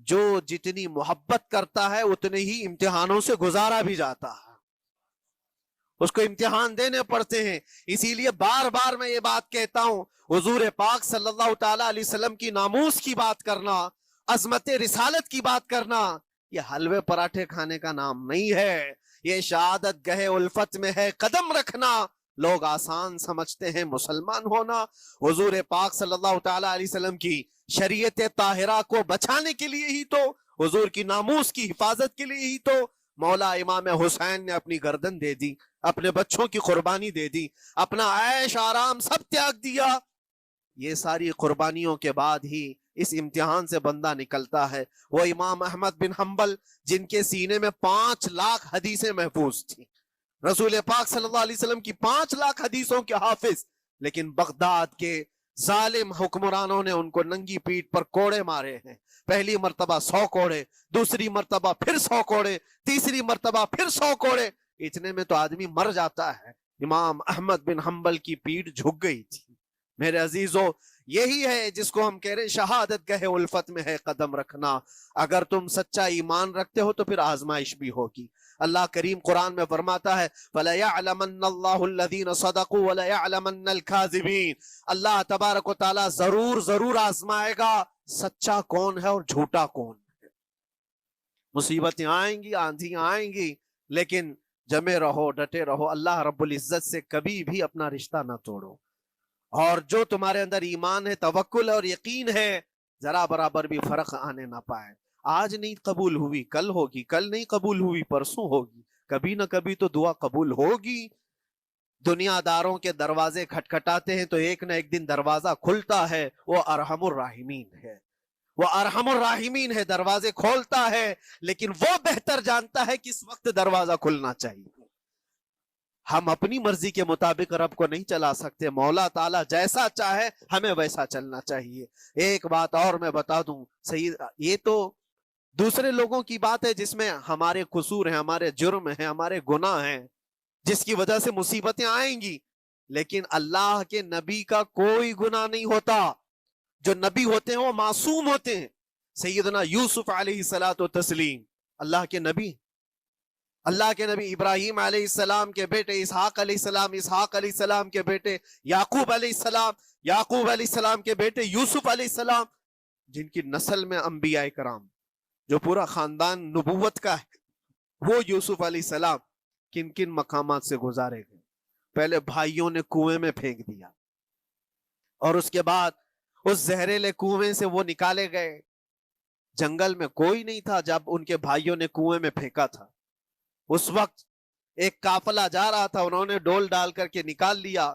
جو جتنی محبت کرتا ہے اتنے ہی امتحانوں سے گزارا بھی جاتا ہے، اس کو امتحان دینے پڑتے ہیں۔ اسی لیے بار بار میں یہ بات کہتا ہوں، حضور پاک صلی اللہ تعالی علیہ وسلم کی ناموس کی بات کرنا، عظمت رسالت کی بات کرنا، یہ حلوے پراٹھے کھانے کا نام نہیں ہے، یہ شہادت گہے الفت میں ہے قدم رکھنا۔ لوگ آسان سمجھتے ہیں مسلمان ہونا، حضور پاک صلی اللہ تعالی علیہ وسلم کی شریعت طاہرہ کو بچانے کے لیے ہی تو، حضور کی ناموس کی حفاظت کے لیے ہی تو مولا امام حسین نے اپنی گردن دے دی، اپنے بچوں کی قربانی دے دی، اپنا عیش آرام سب تیاگ دیا۔ یہ ساری قربانیوں کے بعد ہی اس امتحان سے بندہ نکلتا ہے۔ وہ امام احمد بن حنبل جن کے سینے میں 5 لاکھ حدیثیں محفوظ تھیں، رسول پاک صلی اللہ علیہ وسلم کی 5 لاکھ حدیثوں کے حافظ، لیکن بغداد کے ظالم حکمرانوں نے ان کو ننگی پیٹھ پر کوڑے مارے ہیں۔ پہلی مرتبہ 100 کوڑے، دوسری مرتبہ پھر 100 کوڑے، تیسری مرتبہ پھر 100 کوڑے، اتنے میں تو آدمی مر جاتا ہے۔ امام احمد بن حنبل کی پیٹھ جھک گئی تھی۔ میرے عزیزو، یہی ہے جس کو ہم کہہ رہے شہادت گہے الفت میں ہے قدم رکھنا۔ اگر تم سچا ایمان رکھتے ہو تو پھر آزمائش بھی ہوگی۔ اللہ کریم قرآن میں فرماتا ہے فَلَيَعْلَمَنَّ اللَّهُ الَّذِينَ صَدَقُوا وَلَيَعْلَمَنَّ الْكَاذِبِينَ۔ اللہ تبارک و تعالیٰ ضرور آزمائے گا سچا کون ہے اور جھوٹا کون ہے۔ مصیبتیں آئیں گی، آندھیاں آئیں گی، لیکن جمے رہو، ڈٹے رہو، اللہ رب العزت سے کبھی بھی اپنا رشتہ نہ توڑو، اور جو تمہارے اندر ایمان ہے، توکل اور یقین ہے، ذرا برابر بھی فرق آنے نہ پائے۔ آج نہیں قبول ہوئی کل ہوگی، کل نہیں قبول ہوئی پرسوں ہوگی، کبھی نہ کبھی تو دعا قبول ہوگی۔ دنیا داروں کے دروازے کھٹکھٹاتے ہیں تو ایک نہ ایک دن دروازہ کھلتا ہے، وہ ارحم الراحمین ہے، وہ ارحم الراحمین ہے، دروازے کھولتا ہے، لیکن وہ بہتر جانتا ہے کس وقت دروازہ کھلنا چاہیے۔ ہم اپنی مرضی کے مطابق رب کو نہیں چلا سکتے، مولا تعالیٰ جیسا چاہے ہمیں ویسا چلنا چاہیے۔ ایک بات اور میں بتا دوں، یہ تو دوسرے لوگوں کی بات ہے جس میں ہمارے قصور ہیں، ہمارے جرم ہیں، ہمارے گناہ ہیں، جس کی وجہ سے مصیبتیں آئیں گی، لیکن اللہ کے نبی کا کوئی گناہ نہیں ہوتا۔ جو نبی ہوتے ہیں وہ معصوم ہوتے ہیں۔ سیدنا یوسف علیہ الصلوۃ والتسلیم اللہ کے نبی، اللہ کے نبی ابراہیم علیہ السلام کے بیٹے اسحاق علیہ السلام، اسحاق علیہ السلام کے بیٹے یعقوب علیہ السلام، یعقوب علیہ السلام کے بیٹے یوسف علیہ السلام، جن کی نسل میں انبیاء کرام، جو پورا خاندان نبوت کا ہے، وہ یوسف علیہ السلام کن کن مقامات سے گزارے گئے۔ پہلے بھائیوں نے کنویں میں پھینک دیا، اور اس کے بعد اس زہریلے کنویں سے وہ نکالے گئے۔ جنگل میں کوئی نہیں تھا جب ان کے بھائیوں نے کنویں میں پھینکا تھا۔ اس وقت ایک قافلہ جا رہا تھا، انہوں نے ڈول ڈال کر کے نکال لیا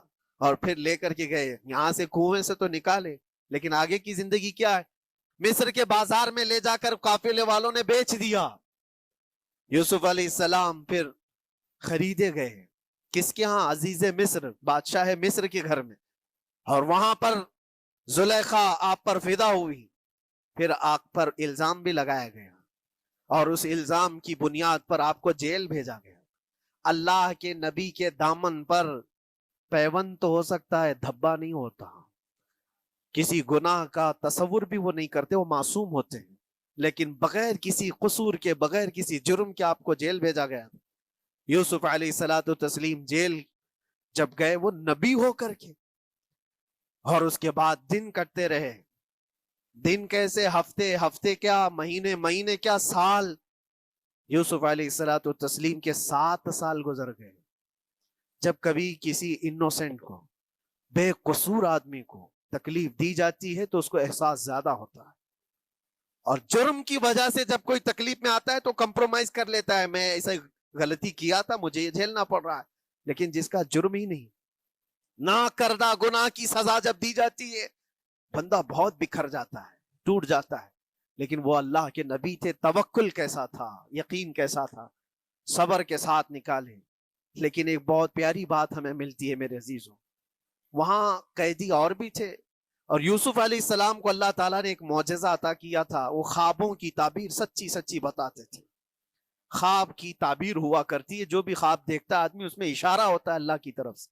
اور پھر لے کر کے گئے۔ یہاں سے کنویں سے تو نکالے، لیکن آگے کی زندگی کیا ہے؟ مصر کے بازار میں لے جا کر قافلے والوں نے بیچ دیا۔ یوسف علیہ السلام پھر خریدے گئے، کس کے ہاں؟ عزیز مصر، بادشاہ مصر کے گھر میں، اور وہاں پر زلیخا آپ پر فدا ہوئی۔ پھر آپ پر الزام بھی لگایا گیا، اور اس الزام کی بنیاد پر آپ کو جیل بھیجا گیا۔ اللہ کے نبی کے دامن پر پیوند تو ہو سکتا ہے، دھبا نہیں ہوتا۔ کسی گناہ کا تصور بھی وہ نہیں کرتے، وہ معصوم ہوتے ہیں، لیکن بغیر کسی قصور کے، بغیر کسی جرم کے آپ کو جیل بھیجا گیا۔ یوسف علیہ الصلوۃ والتسلیم جیل جب گئے، وہ نبی ہو کر کے، اور اس کے بعد دن کٹتے رہے۔ دن کیسے؟ ہفتے، ہفتے کیا مہینے، مہینے کیا سال۔ یوسف علیہ الصلوۃ والتسلیم کے 7 سال گزر گئے۔ جب کبھی کسی انوسنٹ کو، بے قصور آدمی کو تکلیف دی جاتی ہے تو اس کو احساس زیادہ ہوتا ہے، اور جرم کی وجہ سے جب کوئی تکلیف میں آتا ہے تو کمپرومائز کر لیتا ہے، میں ایسا غلطی کیا تھا، مجھے یہ جھیلنا پڑ رہا ہے۔ لیکن جس کا جرم ہی نہیں، نہ کردہ گناہ کی سزا جب دی جاتی ہے، بندہ بہت بکھر جاتا ہے، ٹوٹ جاتا ہے۔ لیکن وہ اللہ کے نبی تھے، توکل کیسا تھا، یقین کیسا تھا، صبر کے ساتھ نکالے۔ لیکن ایک بہت پیاری بات ہمیں ملتی ہے میرے عزیزوں، وہاں قیدی اور بھی تھے، اور یوسف علیہ السلام کو اللہ تعالیٰ نے ایک معجزہ عطا کیا تھا۔ وہ خوابوں کی تعبیر سچی سچی بتاتے تھے۔ خواب کی تعبیر ہوا کرتی ہے، جو بھی خواب دیکھتا ہے آدمی، اس میں اشارہ ہوتا ہے اللہ کی طرف سے۔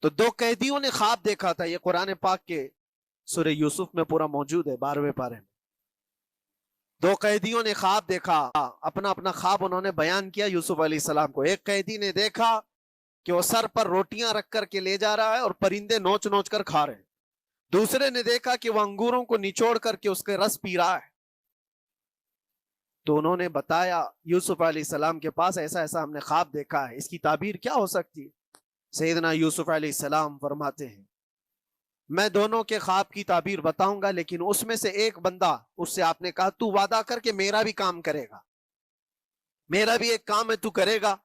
تو 2 قیدیوں نے خواب دیکھا تھا، یہ قرآن پاک کے سورہ یوسف میں پورا موجود ہے، 12ویں پارے میں۔ دو قیدیوں نے خواب دیکھا، اپنا اپنا خواب انہوں نے بیان کیا یوسف علیہ السلام کو۔ ایک قیدی نے دیکھا کہ وہ سر پر روٹیاں رکھ کر کے لے جا رہا ہے اور پرندے نوچ نوچ کر کھا رہے ہیں۔ دوسرے نے دیکھا کہ وہ انگوروں کو نچوڑ کر کے اس کے رس پی رہا ہے۔ تو انہوں نے بتایا یوسف علیہ السلام کے پاس ایسا ایسا ہم نے خواب دیکھا ہے، اس کی تعبیر کیا ہو سکتی ہے؟ سیدنا یوسف علیہ السلام فرماتے ہیں میں دونوں کے خواب کی تعبیر بتاؤں گا، لیکن اس میں سے ایک بندہ، اس سے آپ نے کہا تو وعدہ کر کے میرا بھی کام کرے گا، میرا بھی ایک کام ہے تو کرے گا۔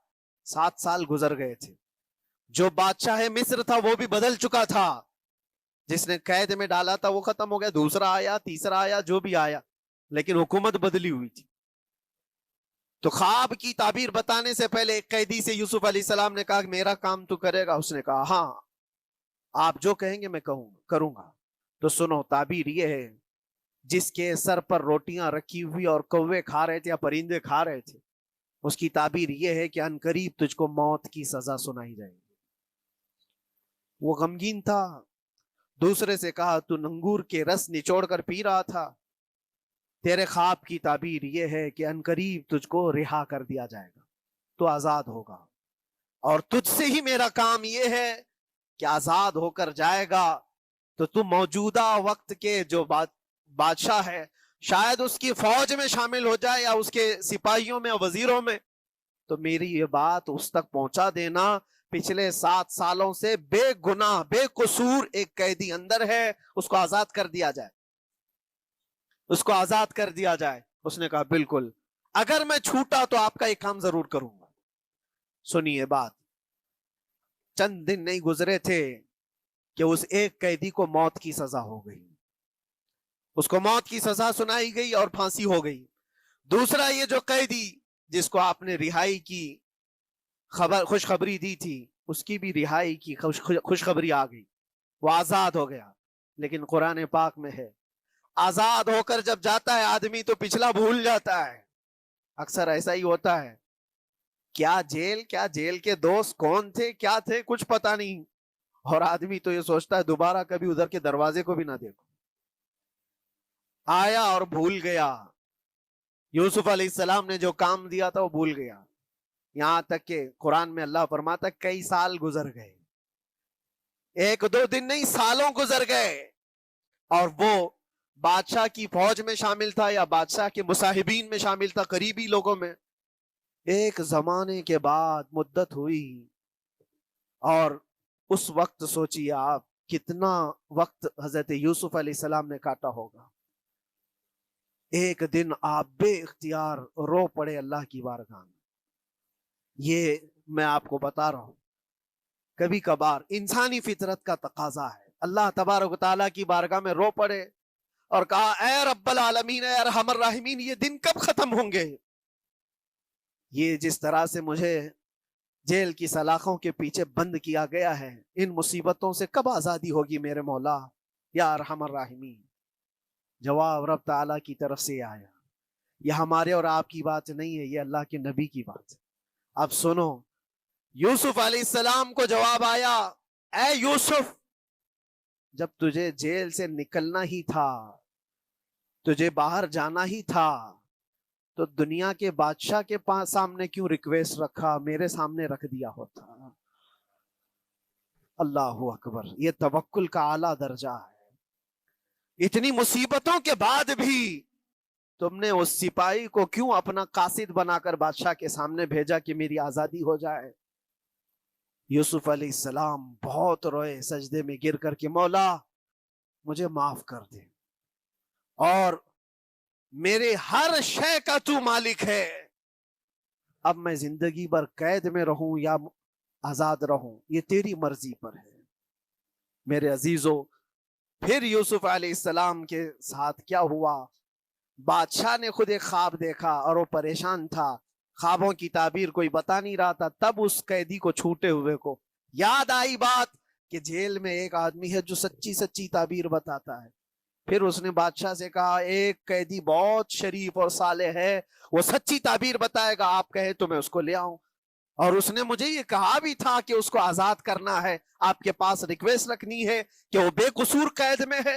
7 سال گزر گئے تھے، جو بادشاہ مصر تھا وہ بھی بدل چکا تھا، جس نے قید میں ڈالا تھا وہ ختم ہو گیا، دوسرا آیا، تیسرا آیا، جو بھی آیا، لیکن حکومت بدلی ہوئی تھی۔ تو خواب کی تعبیر بتانے سے پہلے ایک قیدی سے یوسف علیہ السلام نے کہا کہ میرا کام تو کرے گا؟ اس نے کہا ہاں، آپ جو کہیں گے میں کروں گا۔ تو سنو، تعبیر یہ ہے جس کے سر پر روٹیاں رکھی ہوئی اور کوے کھا رہے تھے یا پرندے کھا رہے تھے، اس کی تعبیر یہ ہے کہ ان قریب تجھ کو موت کی سزا سنائی جائے گی۔ وہ غمگین تھا۔ دوسرے سے کہا تو انگور کے رس نچوڑ کر پی رہا تھا، تیرے خواب کی تعبیر یہ ہے کہ ان قریب تجھ کو رہا کر دیا جائے گا، تو آزاد ہوگا، اور تجھ سے ہی میرا کام یہ ہے کہ آزاد ہو کر جائے گا تو تم موجودہ وقت کے جو بادشاہ ہے، شاید اس کی فوج میں شامل ہو جائے یا اس کے سپاہیوں میں وزیروں میں، تو میری یہ بات اس تک پہنچا دینا پچھلے 7 سالوں سے بے گناہ بے قصور ایک قیدی اندر ہے، اس کو آزاد کر دیا جائے، اس کو آزاد کر دیا جائے۔ اس نے کہا بالکل، اگر میں چھوٹا تو آپ کا ایک کام ضرور کروں گا۔ سنیے بات، چند دن نہیں گزرے تھے کہ اس ایک قیدی کو موت کی سزا ہو گئی، اس کو موت کی سزا سنائی گئی اور پھانسی ہو گئی۔ دوسرا یہ جو قیدی جس کو آپ نے رہائی کی خوشخبری دی تھی، اس کی بھی رہائی کی خوشخبری آ گئی، وہ آزاد ہو گیا۔ لیکن قرآن پاک میں ہے آزاد ہو کر جب جاتا ہے آدمی تو پچھلا بھول جاتا ہے، اکثر ایسا ہی ہوتا ہے۔ کیا جیل کے دوست کون تھے، کیا تھے، کچھ پتا نہیں، اور آدمی تو یہ سوچتا ہے دوبارہ کبھی ادھر کے دروازے کو بھی نہ دیکھو۔ آیا اور بھول گیا، یوسف علیہ السلام نے جو کام دیا تھا وہ بھول گیا، یہاں تک کہ قرآن میں اللہ فرماتا ہے کئی سال گزر گئے، 1-2 دن نہیں، سالوں گزر گئے، اور وہ بادشاہ کی فوج میں شامل تھا یا بادشاہ کے مصاحبین میں شامل تھا، قریبی لوگوں میں۔ ایک زمانے کے بعد مدت ہوئی، اور اس وقت سوچیے آپ کتنا وقت حضرت یوسف علیہ السلام نے کاٹا ہوگا۔ ایک دن آپ بے اختیار رو پڑے اللہ کی بارگاہ میں۔ یہ میں آپ کو بتا رہا ہوں، کبھی کبھار انسانی فطرت کا تقاضا ہے، اللہ تبارک و تعالیٰ کی بارگاہ میں رو پڑے اور کہا اے رب العالمین، اے ارحم الراحمین، یہ دن کب ختم ہوں گے؟ یہ جس طرح سے مجھے جیل کی سلاخوں کے پیچھے بند کیا گیا ہے، ان مصیبتوں سے کب آزادی ہوگی میرے مولا یا ارحم الراحمین؟ جواب رب تعالیٰ کی طرف سے آیا، یہ ہمارے اور آپ کی بات نہیں ہے، یہ اللہ کے نبی کی بات ہے۔ اب سنو، یوسف علیہ السلام کو جواب آیا، اے یوسف، جب تجھے جیل سے نکلنا ہی تھا، تجھے باہر جانا ہی تھا، تو دنیا کے بادشاہ کے سامنے کیوں ریکویسٹ رکھا، میرے سامنے رکھ دیا ہوتا۔ اللہ اکبر، یہ توکل کا اعلیٰ درجہ ہے۔ اتنی مصیبتوں کے بعد بھی تم نے اس سپاہی کو کیوں اپنا قاصد بنا کر بادشاہ کے سامنے بھیجا کہ میری آزادی ہو جائے؟ یوسف علیہ السلام بہت روئے، سجدے میں گر کر کے مولا مجھے معاف کر دے، اور میرے ہر شے کا تو مالک ہے، اب میں زندگی بھر قید میں رہوں یا آزاد رہوں یہ تیری مرضی پر ہے۔ میرے عزیزو، پھر یوسف علیہ السلام کے ساتھ کیا ہوا؟ بادشاہ نے خود ایک خواب دیکھا اور وہ پریشان تھا، خوابوں کی تعبیر کوئی بتا نہیں رہا تھا۔ تب اس قیدی کو چھوٹے ہوئے کو یاد آئی بات کہ جیل میں ایک آدمی ہے جو سچی سچی تعبیر بتاتا ہے۔ پھر اس نے بادشاہ سے کہا ایک قیدی بہت شریف اور صالح ہے، وہ سچی تعبیر بتائے گا، آپ کہیں تو میں اس کو لے آؤں۔ اور اس نے مجھے یہ کہا بھی تھا کہ اس کو آزاد کرنا ہے، آپ کے پاس ریکویسٹ رکھنی ہے کہ وہ بے قصور قید میں ہے۔